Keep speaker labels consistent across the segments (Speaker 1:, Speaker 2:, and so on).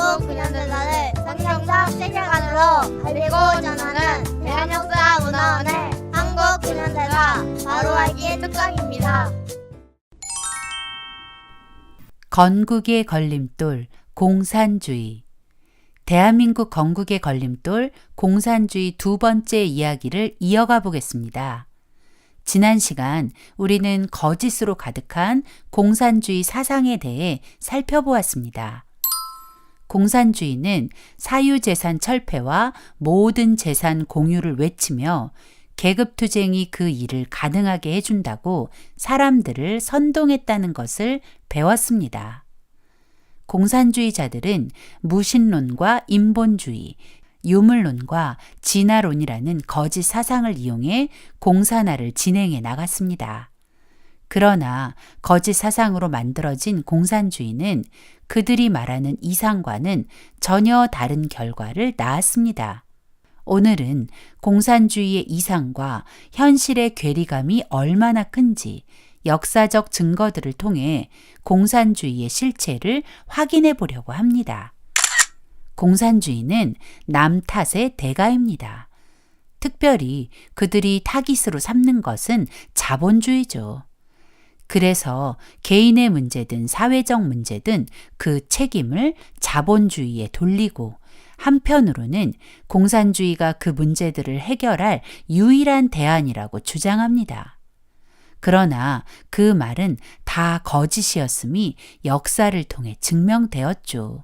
Speaker 1: 한국 근현대사를 성경적 세계관으로 알리고 전하는 대한역사문화원의 한국 근현대사 바로 알기 특강입니다.
Speaker 2: 건국의 걸림돌, 공산주의. 대한민국 건국의 걸림돌, 공산주의 두 번째 이야기를 이어가 보겠습니다. 지난 시간 우리는 거짓으로 가득한 공산주의 사상에 대해 살펴보았습니다. 공산주의는 사유재산 철폐와 모든 재산 공유를 외치며 계급투쟁이 그 일을 가능하게 해준다고 사람들을 선동했다는 것을 배웠습니다. 공산주의자들은 무신론과 인본주의, 유물론과 진화론이라는 거짓 사상을 이용해 공산화를 진행해 나갔습니다. 그러나 거짓 사상으로 만들어진 공산주의는 그들이 말하는 이상과는 전혀 다른 결과를 낳았습니다. 오늘은 공산주의의 이상과 현실의 괴리감이 얼마나 큰지 역사적 증거들을 통해 공산주의의 실체를 확인해 보려고 합니다. 공산주의는 남 탓의 대가입니다. 특별히 그들이 타깃으로 삼는 것은 자본주의죠. 그래서 개인의 문제든 사회적 문제든 그 책임을 자본주의에 돌리고 한편으로는 공산주의가 그 문제들을 해결할 유일한 대안이라고 주장합니다. 그러나 그 말은 다 거짓이었음이 역사를 통해 증명되었죠.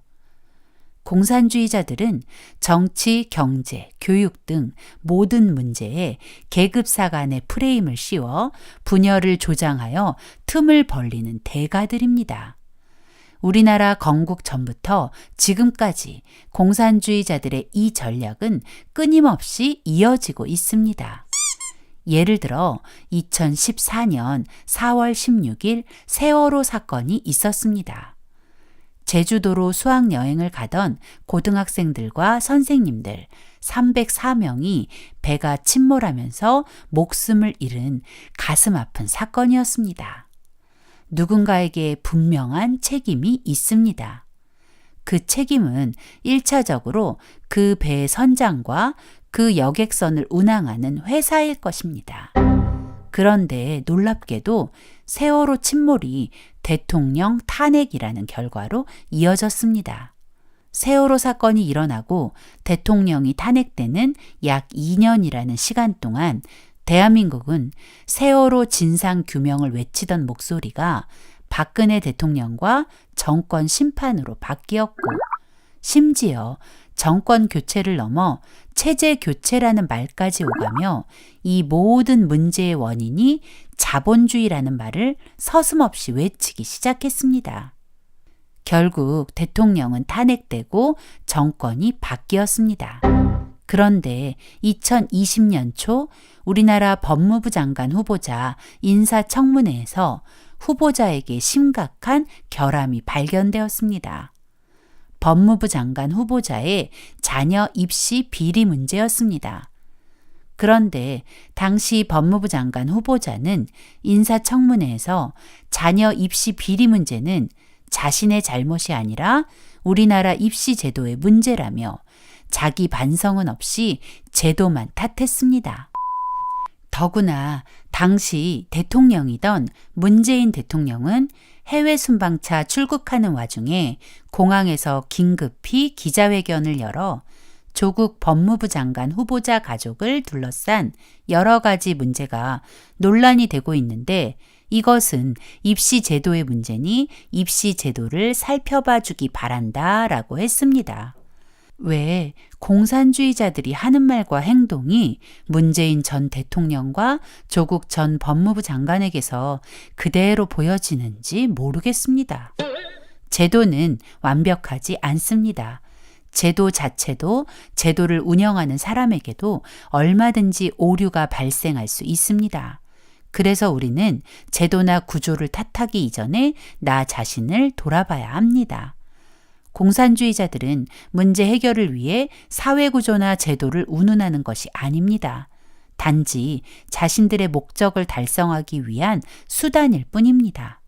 Speaker 2: 공산주의자들은 정치, 경제, 교육 등 모든 문제에 계급사 간의 프레임을 씌워 분열을 조장하여 틈을 벌리는 대가들입니다. 우리나라 건국 전부터 지금까지 공산주의자들의 이 전략은 끊임없이 이어지고 있습니다. 예를 들어 2014년 4월 16일 세월호 사건이 있었습니다. 제주도로 수학여행을 가던 고등학생들과 선생님들 304명이 배가 침몰하면서 목숨을 잃은 가슴 아픈 사건이었습니다. 누군가에게 분명한 책임이 있습니다. 그 책임은 1차적으로 그 배의 선장과 그 여객선을 운항하는 회사일 것입니다. 그런데 놀랍게도 세월호 침몰이 대통령 탄핵이라는 결과로 이어졌습니다. 세월호 사건이 일어나고 대통령이 탄핵되는 약 2년이라는 시간 동안 대한민국은 세월호 진상 규명을 외치던 목소리가 박근혜 대통령과 정권 심판으로 바뀌었고 심지어 정권 교체를 넘어 체제 교체라는 말까지 오가며 이 모든 문제의 원인이 자본주의라는 말을 서슴없이 외치기 시작했습니다. 결국 대통령은 탄핵되고 정권이 바뀌었습니다. 그런데 2020년 초 우리나라 법무부 장관 후보자 인사청문회에서 후보자에게 심각한 결함이 발견되었습니다. 법무부 장관 후보자의 자녀 입시 비리 문제였습니다. 그런데 당시 법무부 장관 후보자는 인사청문회에서 자녀 입시 비리 문제는 자신의 잘못이 아니라 우리나라 입시 제도의 문제라며 자기 반성은 없이 제도만 탓했습니다. 더구나 당시 대통령이던 문재인 대통령은 해외 순방차 출국하는 와중에 공항에서 긴급히 기자회견을 열어 조국 법무부 장관 후보자 가족을 둘러싼 여러 가지 문제가 논란이 되고 있는데 이것은 입시 제도의 문제니 입시 제도를 살펴봐 주기 바란다라고 했습니다. 왜 공산주의자들이 하는 말과 행동이 문재인 전 대통령과 조국 전 법무부 장관에게서 그대로 보여지는지 모르겠습니다. 제도는 완벽하지 않습니다. 제도 자체도 제도를 운영하는 사람에게도 얼마든지 오류가 발생할 수 있습니다. 그래서 우리는 제도나 구조를 탓하기 이전에 나 자신을 돌아봐야 합니다. 공산주의자들은 문제 해결을 위해 사회구조나 제도를 운운하는 것이 아닙니다. 단지 자신들의 목적을 달성하기 위한 수단일 뿐입니다.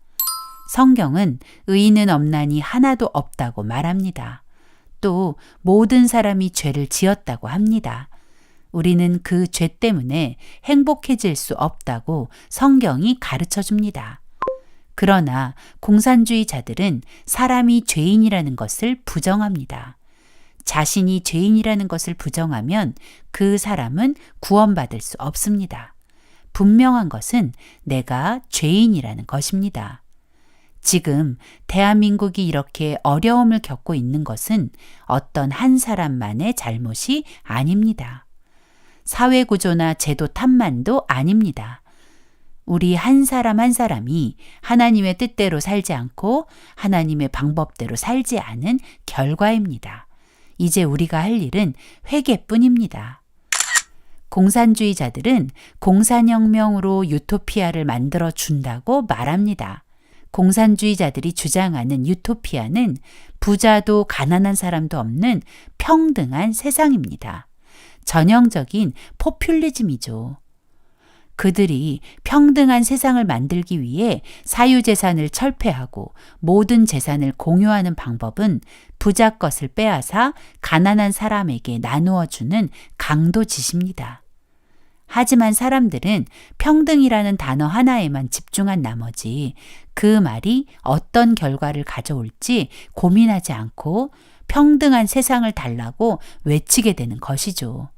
Speaker 2: 성경은 의인은 없나니 하나도 없다고 말합니다. 또 모든 사람이 죄를 지었다고 합니다. 우리는 그 죄 때문에 행복해질 수 없다고 성경이 가르쳐 줍니다. 그러나 공산주의자들은 사람이 죄인이라는 것을 부정합니다. 자신이 죄인이라는 것을 부정하면 그 사람은 구원받을 수 없습니다. 분명한 것은 내가 죄인이라는 것입니다. 지금 대한민국이 이렇게 어려움을 겪고 있는 것은 어떤 한 사람만의 잘못이 아닙니다. 사회구조나 제도 탓만도 아닙니다. 우리 한 사람 한 사람이 하나님의 뜻대로 살지 않고 하나님의 방법대로 살지 않은 결과입니다. 이제 우리가 할 일은 회개뿐입니다. 공산주의자들은 공산혁명으로 유토피아를 만들어 준다고 말합니다. 공산주의자들이 주장하는 유토피아는 부자도 가난한 사람도 없는 평등한 세상입니다. 전형적인 포퓰리즘이죠. 그들이 평등한 세상을 만들기 위해 사유재산을 철폐하고 모든 재산을 공유하는 방법은 부자 것을 빼앗아 가난한 사람에게 나누어 주는 강도짓입니다. 하지만 사람들은 평등이라는 단어 하나에만 집중한 나머지 그 말이 어떤 결과를 가져올지 고민하지 않고 평등한 세상을 달라고 외치게 되는 것이죠.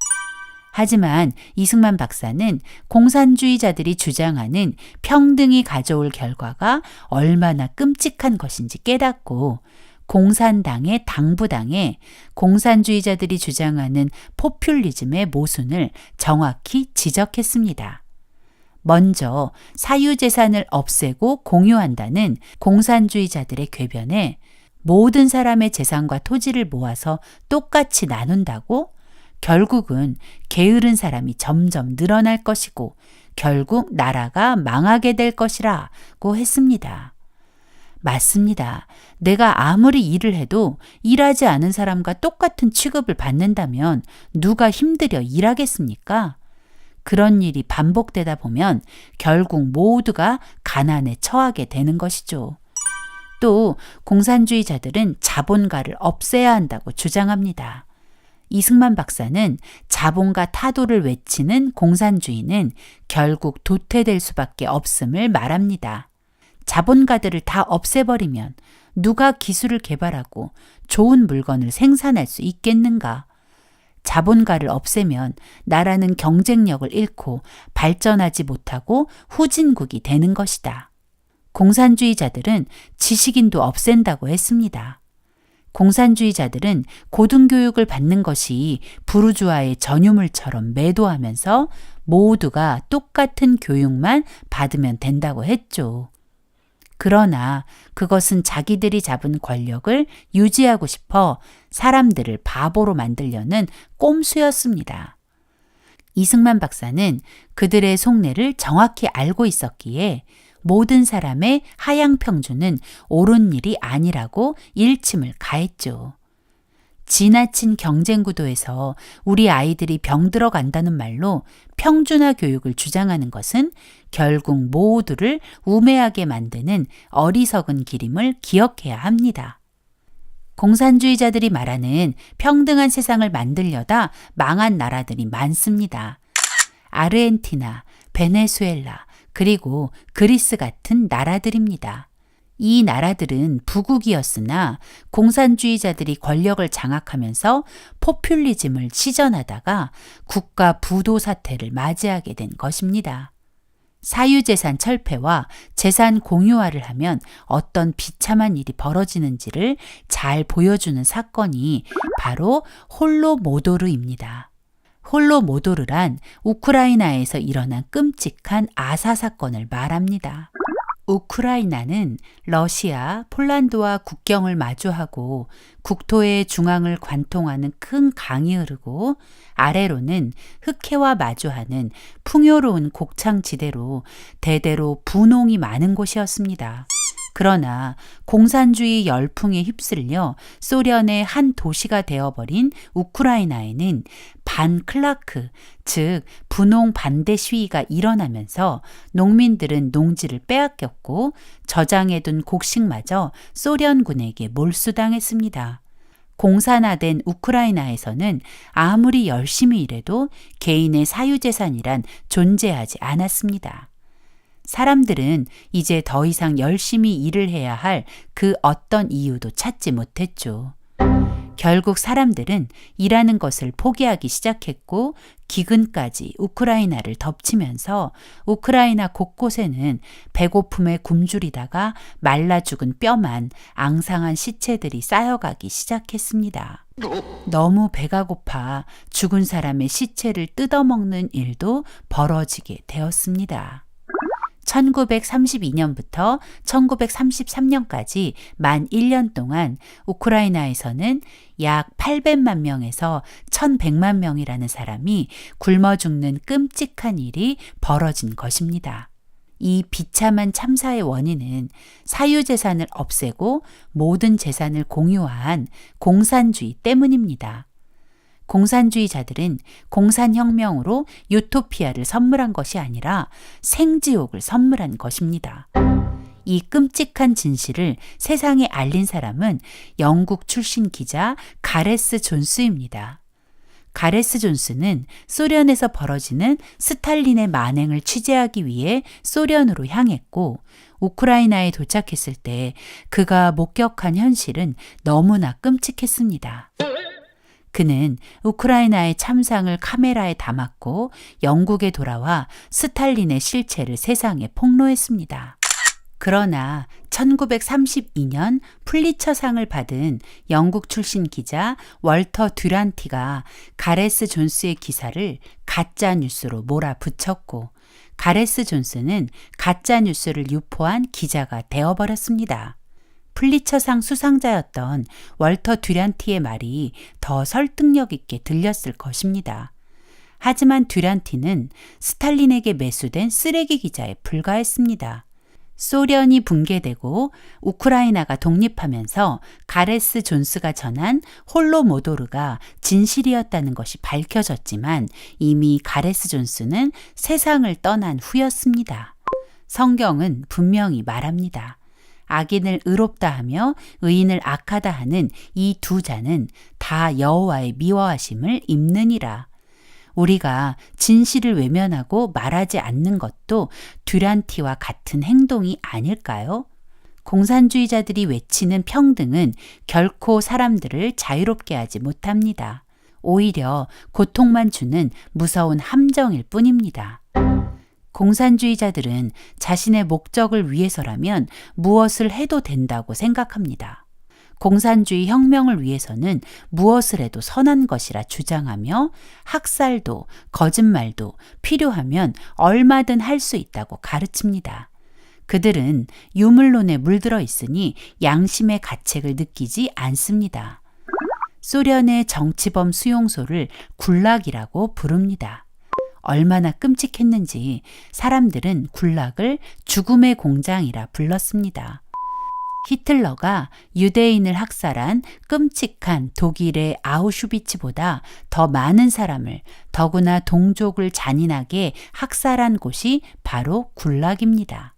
Speaker 2: 하지만 이승만 박사는 공산주의자들이 주장하는 평등이 가져올 결과가 얼마나 끔찍한 것인지 깨닫고 공산당의 당부당에 공산주의자들이 주장하는 포퓰리즘의 모순을 정확히 지적했습니다. 먼저 사유재산을 없애고 공유한다는 공산주의자들의 궤변에 모든 사람의 재산과 토지를 모아서 똑같이 나눈다고 결국은 게으른 사람이 점점 늘어날 것이고 결국 나라가 망하게 될 것이라고 했습니다. 맞습니다. 내가 아무리 일을 해도 일하지 않은 사람과 똑같은 취급을 받는다면 누가 힘들여 일하겠습니까? 그런 일이 반복되다 보면 결국 모두가 가난에 처하게 되는 것이죠. 또 공산주의자들은 자본가를 없애야 한다고 주장합니다. 이승만 박사는 자본가 타도를 외치는 공산주의는 결국 도태될 수밖에 없음을 말합니다. 자본가들을 다 없애버리면 누가 기술을 개발하고 좋은 물건을 생산할 수 있겠는가? 자본가를 없애면 나라는 경쟁력을 잃고 발전하지 못하고 후진국이 되는 것이다. 공산주의자들은 지식인도 없앤다고 했습니다. 공산주의자들은 고등교육을 받는 것이 부르주아의 전유물처럼 매도하면서 모두가 똑같은 교육만 받으면 된다고 했죠. 그러나 그것은 자기들이 잡은 권력을 유지하고 싶어 사람들을 바보로 만들려는 꼼수였습니다. 이승만 박사는 그들의 속내를 정확히 알고 있었기에 모든 사람의 하향 평준은 옳은 일이 아니라고 일침을 가했죠. 지나친 경쟁 구도에서 우리 아이들이 병들어 간다는 말로 평준화 교육을 주장하는 것은 결국 모두를 우매하게 만드는 어리석은 길임을 기억해야 합니다. 공산주의자들이 말하는 평등한 세상을 만들려다 망한 나라들이 많습니다. 아르헨티나, 베네수엘라, 그리고 그리스 같은 나라들입니다. 이 나라들은 부국이었으나 공산주의자들이 권력을 장악하면서 포퓰리즘을 시전하다가 국가 부도 사태를 맞이하게 된 것입니다. 사유재산 철폐와 재산 공유화를 하면 어떤 비참한 일이 벌어지는지를 잘 보여주는 사건이 바로 홀로모도르입니다. 홀로모도르란 우크라이나에서 일어난 끔찍한 아사 사건을 말합니다. 우크라이나는 러시아, 폴란드와 국경을 마주하고 국토의 중앙을 관통하는 큰 강이 흐르고 아래로는 흑해와 마주하는 풍요로운 곡창지대로 대대로 분홍이 많은 곳이었습니다. 그러나 공산주의 열풍에 휩쓸려 소련의 한 도시가 되어버린 우크라이나에는 반클라크, 즉 분홍 반대 시위가 일어나면서 농민들은 농지를 빼앗겼고 저장해둔 곡식마저 소련군에게 몰수당했습니다. 공산화된 우크라이나에서는 아무리 열심히 일해도 개인의 사유재산이란 존재하지 않았습니다. 사람들은 이제 더 이상 열심히 일을 해야 할 그 어떤 이유도 찾지 못했죠. 결국 사람들은 일하는 것을 포기하기 시작했고 기근까지 우크라이나를 덮치면서 우크라이나 곳곳에는 배고픔에 굶주리다가 말라 죽은 뼈만 앙상한 시체들이 쌓여가기 시작했습니다. 너무 배가 고파 죽은 사람의 시체를 뜯어먹는 일도 벌어지게 되었습니다. 1932년부터 1933년까지 만 1년 동안 우크라이나에서는 약 800만 명에서 1100만 명이라는 사람이 굶어 죽는 끔찍한 일이 벌어진 것입니다. 이 비참한 참사의 원인은 사유재산을 없애고 모든 재산을 공유화한 공산주의 때문입니다. 공산주의자들은 공산혁명으로 유토피아를 선물한 것이 아니라 생지옥을 선물한 것입니다. 이 끔찍한 진실을 세상에 알린 사람은 영국 출신 기자 가레스 존스입니다. 가레스 존스는 소련에서 벌어지는 스탈린의 만행을 취재하기 위해 소련으로 향했고 우크라이나에 도착했을 때 그가 목격한 현실은 너무나 끔찍했습니다. 그는 우크라이나의 참상을 카메라에 담았고 영국에 돌아와 스탈린의 실체를 세상에 폭로했습니다. 그러나 1932년 풀리처상을 받은 영국 출신 기자 월터 듀란티가 가레스 존스의 기사를 가짜 뉴스로 몰아붙였고 가레스 존스는 가짜 뉴스를 유포한 기자가 되어버렸습니다. 풀리처상 수상자였던 월터 듀란티의 말이 더 설득력 있게 들렸을 것입니다. 하지만 듀란티는 스탈린에게 매수된 쓰레기 기자에 불과했습니다. 소련이 붕괴되고 우크라이나가 독립하면서 가레스 존스가 전한 홀로모도르가 진실이었다는 것이 밝혀졌지만 이미 가레스 존스는 세상을 떠난 후였습니다. 성경은 분명히 말합니다. 악인을 의롭다 하며 의인을 악하다 하는 이 두 자는 다 여호와의 미워하심을 입느니라. 우리가 진실을 외면하고 말하지 않는 것도 듀란티와 같은 행동이 아닐까요? 공산주의자들이 외치는 평등은 결코 사람들을 자유롭게 하지 못합니다. 오히려 고통만 주는 무서운 함정일 뿐입니다. 공산주의자들은 자신의 목적을 위해서라면 무엇을 해도 된다고 생각합니다. 공산주의 혁명을 위해서는 무엇을 해도 선한 것이라 주장하며 학살도 거짓말도 필요하면 얼마든 할 수 있다고 가르칩니다. 그들은 유물론에 물들어 있으니 양심의 가책을 느끼지 않습니다. 소련의 정치범 수용소를 굴락이라고 부릅니다. 얼마나 끔찍했는지 사람들은 굴락을 죽음의 공장이라 불렀습니다. 히틀러가 유대인을 학살한 끔찍한 독일의 아우슈비츠보다 더 많은 사람을 더구나 동족을 잔인하게 학살한 곳이 바로 굴락입니다.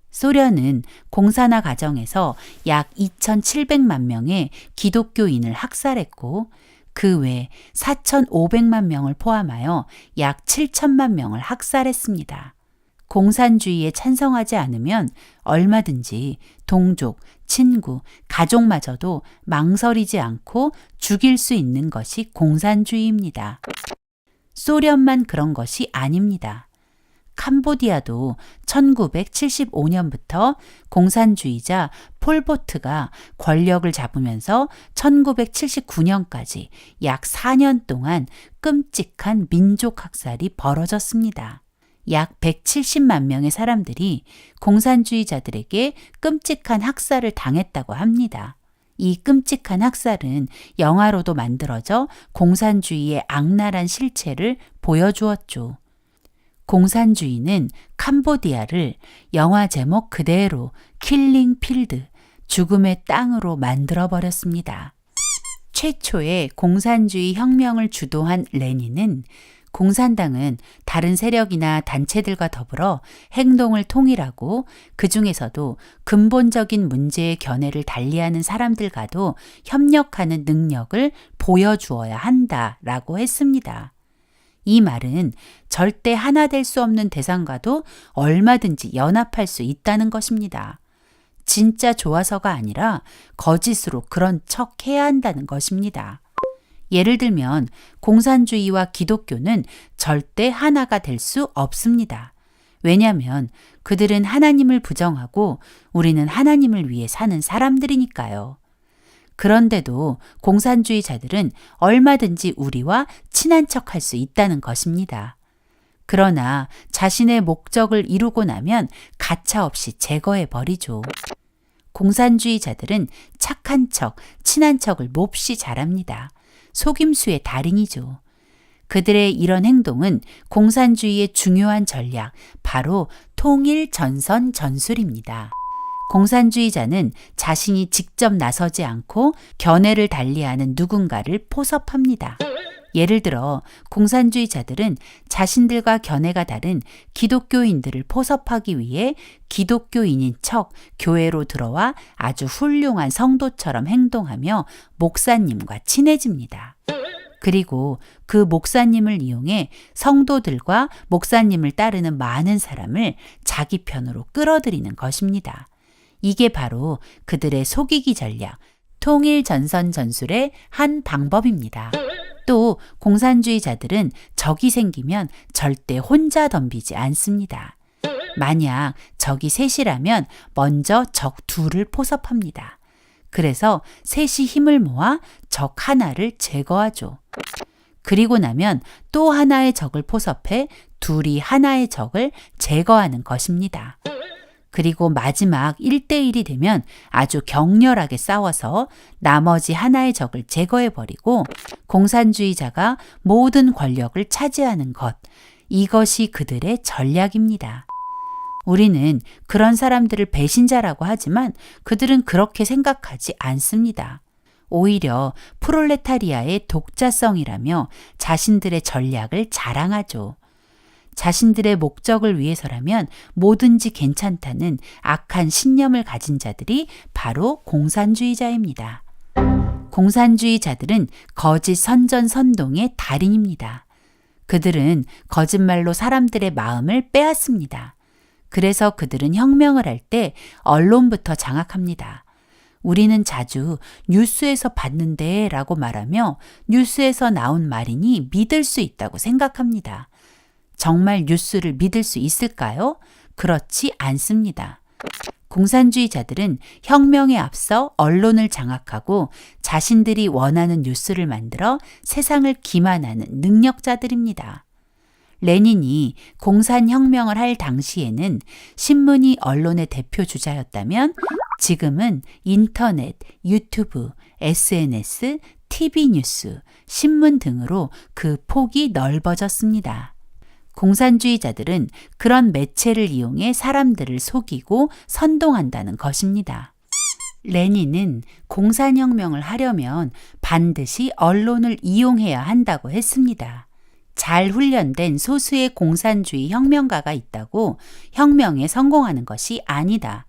Speaker 2: 소련은 공산화 과정에서 약 2,700만 명의 기독교인을 학살했고 그 외 4,500만 명을 포함하여 약 7천만 명을 학살했습니다. 공산주의에 찬성하지 않으면 얼마든지 동족, 친구, 가족마저도 망설이지 않고 죽일 수 있는 것이 공산주의입니다. 소련만 그런 것이 아닙니다. 캄보디아도 1975년부터 공산주의자 폴포트가 권력을 잡으면서 1979년까지 약 4년 동안 끔찍한 민족 학살이 벌어졌습니다. 약 170만 명의 사람들이 공산주의자들에게 끔찍한 학살을 당했다고 합니다. 이 끔찍한 학살은 영화로도 만들어져 공산주의의 악랄한 실체를 보여주었죠. 공산주의는 캄보디아를 영화 제목 그대로 킬링 필드, 죽음의 땅으로 만들어버렸습니다. 최초의 공산주의 혁명을 주도한 레닌은 공산당은 다른 세력이나 단체들과 더불어 행동을 통일하고 그 중에서도 근본적인 문제의 견해를 달리하는 사람들과도 협력하는 능력을 보여주어야 한다라고 했습니다. 이 말은 절대 하나 될 수 없는 대상과도 얼마든지 연합할 수 있다는 것입니다. 진짜 좋아서가 아니라 거짓으로 그런 척 해야 한다는 것입니다. 예를 들면 공산주의와 기독교는 절대 하나가 될 수 없습니다. 왜냐하면 그들은 하나님을 부정하고 우리는 하나님을 위해 사는 사람들이니까요. 그런데도 공산주의자들은 얼마든지 우리와 친한 척할 수 있다는 것입니다. 그러나 자신의 목적을 이루고 나면 가차없이 제거해 버리죠. 공산주의자들은 착한 척, 친한 척을 몹시 잘합니다. 속임수의 달인이죠. 그들의 이런 행동은 공산주의의 중요한 전략, 바로 통일 전선 전술입니다. 공산주의자는 자신이 직접 나서지 않고 견해를 달리하는 누군가를 포섭합니다. 예를 들어 공산주의자들은 자신들과 견해가 다른 기독교인들을 포섭하기 위해 기독교인인 척 교회로 들어와 아주 훌륭한 성도처럼 행동하며 목사님과 친해집니다. 그리고 그 목사님을 이용해 성도들과 목사님을 따르는 많은 사람을 자기 편으로 끌어들이는 것입니다. 이게 바로 그들의 속이기 전략, 통일 전선 전술의 한 방법입니다. 또 공산주의자들은 적이 생기면 절대 혼자 덤비지 않습니다. 만약 적이 셋이라면 먼저 적 둘을 포섭합니다. 그래서 셋이 힘을 모아 적 하나를 제거하죠. 그리고 나면 또 하나의 적을 포섭해 둘이 하나의 적을 제거하는 것입니다. 그리고 마지막 1대1이 되면 아주 격렬하게 싸워서 나머지 하나의 적을 제거해버리고 공산주의자가 모든 권력을 차지하는 것, 이것이 그들의 전략입니다. 우리는 그런 사람들을 배신자라고 하지만 그들은 그렇게 생각하지 않습니다. 오히려 프롤레타리아의 독자성이라며 자신들의 전략을 자랑하죠. 자신들의 목적을 위해서라면 뭐든지 괜찮다는 악한 신념을 가진 자들이 바로 공산주의자입니다. 공산주의자들은 거짓 선전선동의 달인입니다. 그들은 거짓말로 사람들의 마음을 빼앗습니다. 그래서 그들은 혁명을 할 때 언론부터 장악합니다. 우리는 자주 뉴스에서 봤는데 라고 말하며 뉴스에서 나온 말이니 믿을 수 있다고 생각합니다. 정말 뉴스를 믿을 수 있을까요? 그렇지 않습니다. 공산주의자들은 혁명에 앞서 언론을 장악하고 자신들이 원하는 뉴스를 만들어 세상을 기만하는 능력자들입니다. 레닌이 공산혁명을 할 당시에는 신문이 언론의 대표 주자였다면 지금은 인터넷, 유튜브, SNS, TV 뉴스, 신문 등으로 그 폭이 넓어졌습니다. 공산주의자들은 그런 매체를 이용해 사람들을 속이고 선동한다는 것입니다. 레닌은 공산혁명을 하려면 반드시 언론을 이용해야 한다고 했습니다. 잘 훈련된 소수의 공산주의 혁명가가 있다고 혁명에 성공하는 것이 아니다.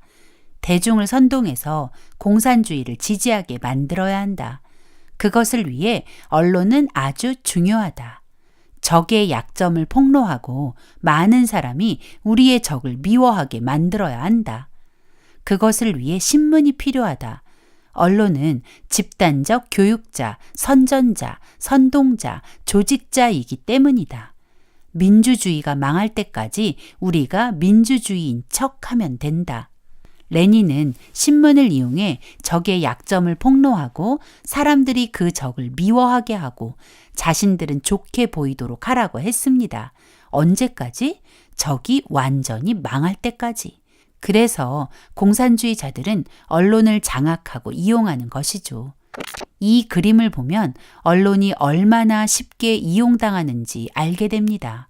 Speaker 2: 대중을 선동해서 공산주의를 지지하게 만들어야 한다. 그것을 위해 언론은 아주 중요하다. 적의 약점을 폭로하고 많은 사람이 우리의 적을 미워하게 만들어야 한다. 그것을 위해 신문이 필요하다. 언론은 집단적 교육자, 선전자, 선동자, 조직자이기 때문이다. 민주주의가 망할 때까지 우리가 민주주의인 척하면 된다. 레닌은 신문을 이용해 적의 약점을 폭로하고 사람들이 그 적을 미워하게 하고 자신들은 좋게 보이도록 하라고 했습니다. 언제까지? 적이 완전히 망할 때까지. 그래서 공산주의자들은 언론을 장악하고 이용하는 것이죠. 이 그림을 보면 언론이 얼마나 쉽게 이용당하는지 알게 됩니다.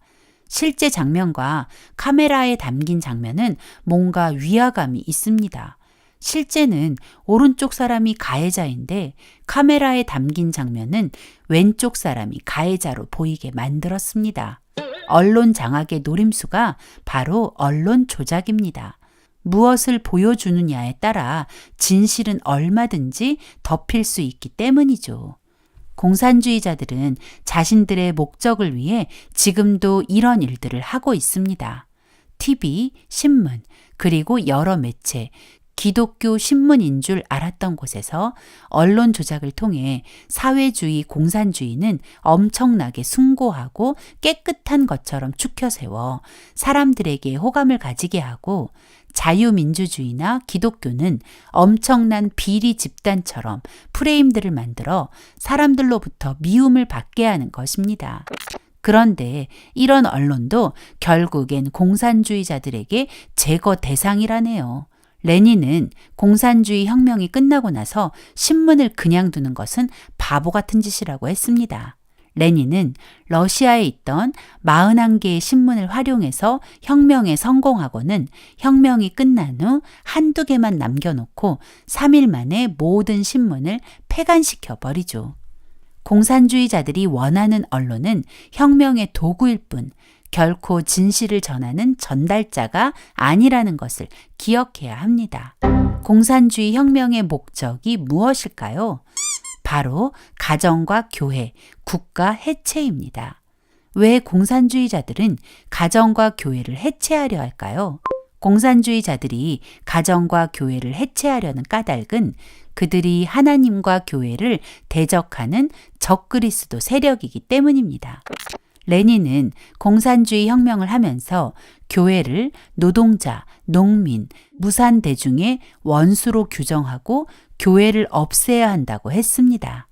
Speaker 2: 실제 장면과 카메라에 담긴 장면은 뭔가 위화감이 있습니다. 실제는 오른쪽 사람이 가해자인데 카메라에 담긴 장면은 왼쪽 사람이 가해자로 보이게 만들었습니다. 언론 장악의 노림수가 바로 언론 조작입니다. 무엇을 보여주느냐에 따라 진실은 얼마든지 덮일 수 있기 때문이죠. 공산주의자들은 자신들의 목적을 위해 지금도 이런 일들을 하고 있습니다. TV, 신문, 그리고 여러 매체, 기독교 신문인 줄 알았던 곳에서 언론 조작을 통해 사회주의 공산주의는 엄청나게 숭고하고 깨끗한 것처럼 추켜 세워 사람들에게 호감을 가지게 하고 자유민주주의나 기독교는 엄청난 비리 집단처럼 프레임들을 만들어 사람들로부터 미움을 받게 하는 것입니다. 그런데 이런 언론도 결국엔 공산주의자들에게 제거 대상이라네요. 레닌은 공산주의 혁명이 끝나고 나서 신문을 그냥 두는 것은 바보 같은 짓이라고 했습니다. 레닌은 러시아에 있던 41개의 신문을 활용해서 혁명에 성공하고는 혁명이 끝난 후 한두 개만 남겨놓고 3일 만에 모든 신문을 폐간시켜 버리죠. 공산주의자들이 원하는 언론은 혁명의 도구일 뿐 결코 진실을 전하는 전달자가 아니라는 것을 기억해야 합니다. 공산주의 혁명의 목적이 무엇일까요? 바로 가정과 교회, 국가 해체입니다. 왜 공산주의자들은 가정과 교회를 해체하려 할까요? 공산주의자들이 가정과 교회를 해체하려는 까닭은 그들이 하나님과 교회를 대적하는 적그리스도 세력이기 때문입니다. 레닌은 공산주의 혁명을 하면서 교회를 노동자, 농민, 무산대중의 원수로 규정하고 교회를 없애야 한다고 했습니다.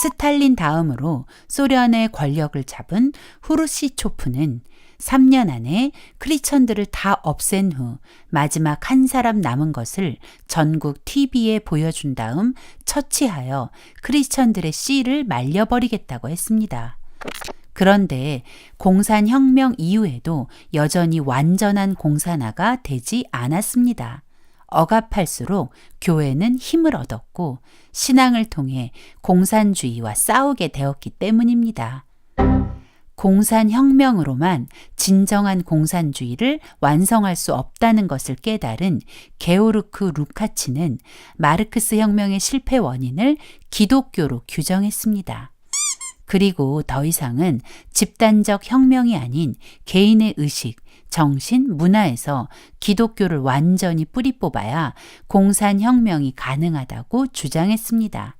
Speaker 2: 스탈린 다음으로 소련의 권력을 잡은 후르시초프는 3년 안에 크리스천들을 다 없앤 후 마지막 한 사람 남은 것을 전국 TV에 보여준 다음 처치하여 크리스천들의 씨를 말려버리겠다고 했습니다. 그런데 공산혁명 이후에도 여전히 완전한 공산화가 되지 않았습니다. 억압할수록 교회는 힘을 얻었고 신앙을 통해 공산주의와 싸우게 되었기 때문입니다. 공산혁명으로만 진정한 공산주의를 완성할 수 없다는 것을 깨달은 게오르크 루카치는 마르크스 혁명의 실패 원인을 기독교로 규정했습니다. 그리고 더 이상은 집단적 혁명이 아닌 개인의 의식, 정신, 문화에서 기독교를 완전히 뿌리 뽑아야 공산혁명이 가능하다고 주장했습니다.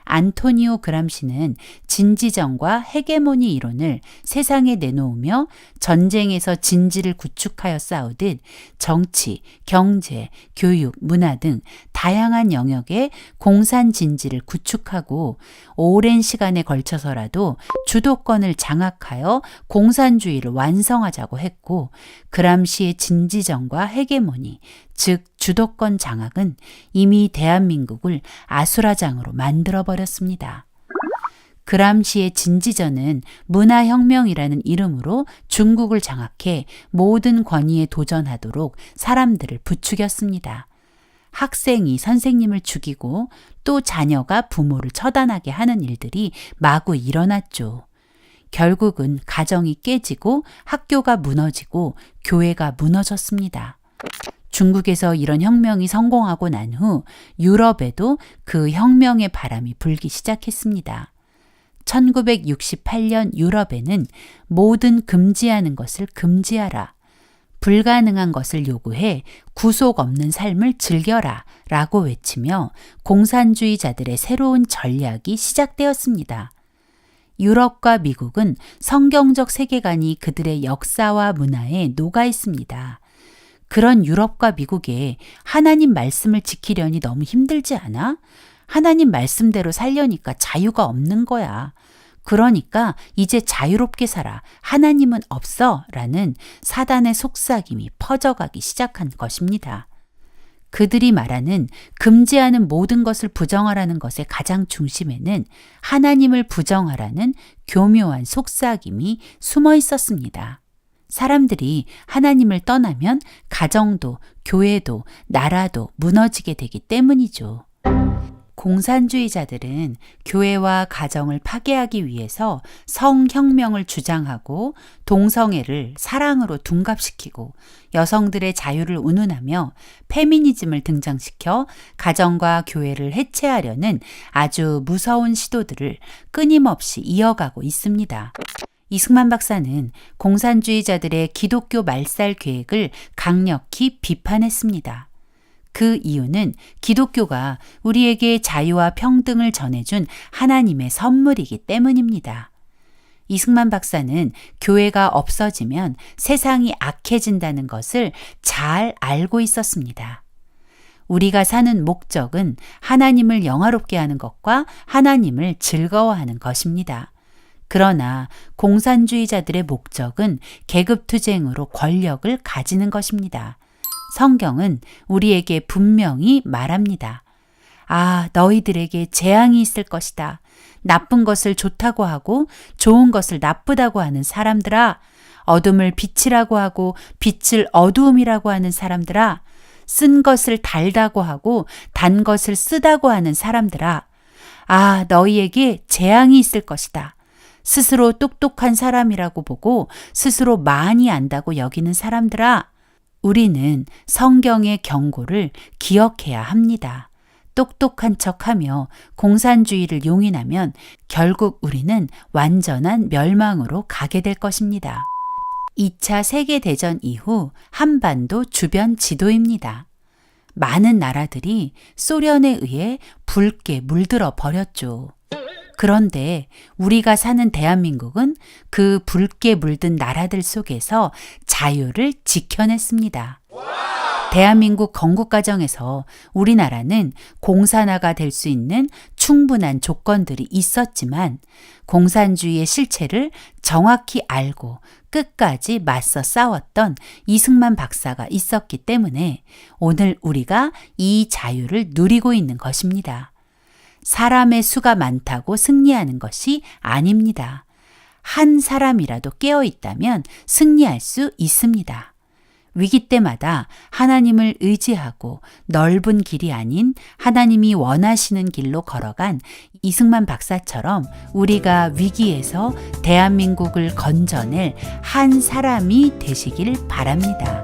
Speaker 2: 안토니오 그람시는 진지정과 헤게모니 이론을 세상에 내놓으며 전쟁에서 진지를 구축하여 싸우듯 정치, 경제, 교육, 문화 등 다양한 영역에 공산 진지를 구축하고 오랜 시간에 걸쳐서라도 주도권을 장악하여 공산주의를 완성하자고 했고 그람시의 진지정과 헤게모니, 즉 주도권 장악은 이미 대한민국을 아수라장으로 만들어버렸습니다. 그람시의 진지전은 문화혁명이라는 이름으로 중국을 장악해 모든 권위에 도전하도록 사람들을 부추겼습니다. 학생이 선생님을 죽이고 또 자녀가 부모를 처단하게 하는 일들이 마구 일어났죠. 결국은 가정이 깨지고 학교가 무너지고 교회가 무너졌습니다. 중국에서 이런 혁명이 성공하고 난 후 유럽에도 그 혁명의 바람이 불기 시작했습니다. 1968년 유럽에는 모든 금지하는 것을 금지하라. 불가능한 것을 요구해 구속 없는 삶을 즐겨라 라고 외치며 공산주의자들의 새로운 전략이 시작되었습니다. 유럽과 미국은 성경적 세계관이 그들의 역사와 문화에 녹아 있습니다. 그런 유럽과 미국에 하나님 말씀을 지키려니 너무 힘들지 않아? 하나님 말씀대로 살려니까 자유가 없는 거야. 그러니까 이제 자유롭게 살아. 하나님은 없어. 라는 사단의 속삭임이 퍼져가기 시작한 것입니다. 그들이 말하는 금지하는 모든 것을 부정하라는 것의 가장 중심에는 하나님을 부정하라는 교묘한 속삭임이 숨어 있었습니다. 사람들이 하나님을 떠나면 가정도, 교회도, 나라도 무너지게 되기 때문이죠. 공산주의자들은 교회와 가정을 파괴하기 위해서 성혁명을 주장하고 동성애를 사랑으로 둔갑시키고 여성들의 자유를 운운하며 페미니즘을 등장시켜 가정과 교회를 해체하려는 아주 무서운 시도들을 끊임없이 이어가고 있습니다. 이승만 박사는 공산주의자들의 기독교 말살 계획을 강력히 비판했습니다. 그 이유는 기독교가 우리에게 자유와 평등을 전해준 하나님의 선물이기 때문입니다. 이승만 박사는 교회가 없어지면 세상이 악해진다는 것을 잘 알고 있었습니다. 우리가 사는 목적은 하나님을 영화롭게 하는 것과 하나님을 즐거워하는 것입니다. 그러나 공산주의자들의 목적은 계급투쟁으로 권력을 가지는 것입니다. 성경은 우리에게 분명히 말합니다. 아, 너희들에게 재앙이 있을 것이다. 나쁜 것을 좋다고 하고 좋은 것을 나쁘다고 하는 사람들아, 어둠을 빛이라고 하고 빛을 어두움이라고 하는 사람들아, 쓴 것을 달다고 하고 단 것을 쓰다고 하는 사람들아, 아, 너희에게 재앙이 있을 것이다. 스스로 똑똑한 사람이라고 보고 스스로 많이 안다고 여기는 사람들아, 우리는 성경의 경고를 기억해야 합니다. 똑똑한 척하며 공산주의를 용인하면 결국 우리는 완전한 멸망으로 가게 될 것입니다. 2차 세계대전 이후 한반도 주변 지도입니다. 많은 나라들이 소련에 의해 붉게 물들어 버렸죠. 그런데 우리가 사는 대한민국은 그 붉게 물든 나라들 속에서 자유를 지켜냈습니다. 대한민국 건국 과정에서 우리나라는 공산화가 될 수 있는 충분한 조건들이 있었지만 공산주의의 실체를 정확히 알고 끝까지 맞서 싸웠던 이승만 박사가 있었기 때문에 오늘 우리가 이 자유를 누리고 있는 것입니다. 사람의 수가 많다고 승리하는 것이 아닙니다. 한 사람이라도 깨어 있다면 승리할 수 있습니다. 위기 때마다 하나님을 의지하고 넓은 길이 아닌 하나님이 원하시는 길로 걸어간 이승만 박사처럼 우리가 위기에서 대한민국을 건져낼 한 사람이 되시길 바랍니다.